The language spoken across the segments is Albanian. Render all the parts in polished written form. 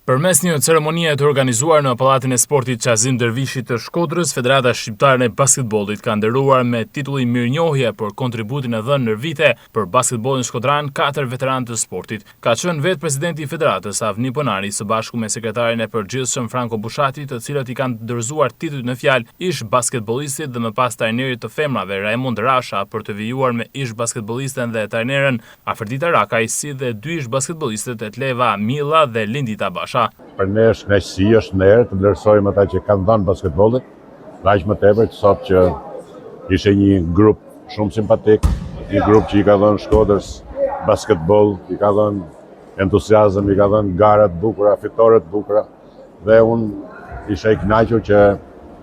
Përmes një ceremonie të organizuar në Pallatin e Sportit Qazim Dervishi të Shkodrës, Federata Shqiptare e Basketbollit ka nderuar me titull mirënjohje për kontributin e dhënë në vite për basketbollin shkodran 4 veteranë të sportit. Ka qenë vetë presidenti i Federatës Avni Ponari së bashku me sekretarin e përgjithshëm Franco Bushati, të cilët i kanë dorëzuar titujt në fjalë ish basketbollistit dhe më pas trajnerit të femrave Raimond Rasha për të vijuar me ish basketbollisten dhe trajneren Aferdita Rakaj, si dhe dy ish basketbollistët Etleva Milla dhe Lindita Basha. Për ne është kënaqësi, është në herë të vlerësojmë ata që kanë dhënë basketbollit, aq më tepër sot që ishte një grup shumë simpatik, një grup që i ka dhënë Shkodrës basketboll, i ka dhënë entuziazëm, i ka dhënë gara të bukura, fitore të bukura, dhe unë isha i kënaqur që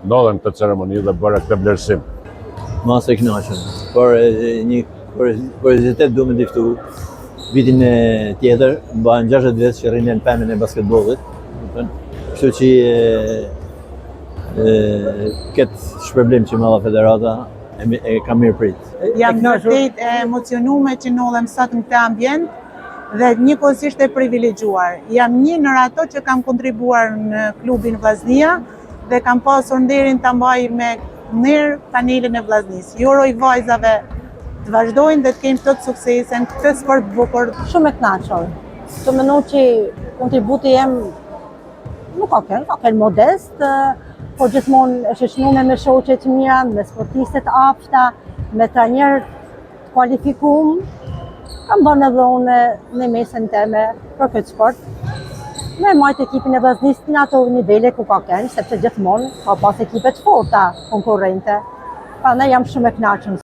ndodhen këtë ceremoni dhe bëra këtë vlerësim. Mas e kënaqur, por një kuriozitet duhet më diftu. Vitin tjetër, bëhen 60 vjet që rrinë në pemën e basketbollit. Kështu që këtë shpërblim që më dha federata e kam mirë prit. Jam vërtet e emocionuar që ndodhem sot në këtë ambient dhe njëkohësisht e privilegjuar. Jam një ndër ato që kam kontribuar në klubin Vllaznia dhe kam pasur nderin ta mbaj me mirë panelin e Vllaznisë. Ju uroj vajzave të vazhdojnë dhe të kemi plot suksese në këtë sport bukur. Shumë e kënaqur. Të mendoj që kontributi jem nuk ka qenë modest, por gjithmonë e shoqënuar me shoqe të mira, me sportiste të afta, me trajner të kualifikuar. Kam dhënë edhe unë në mesën time për këtë sport. Me majtë ekipin e Vllaznisë në ato nivele ku ka qenë, sepse gjithmonë ka pas ekipe të forta konkurrente. Prandaj jam shumë e kënaqur.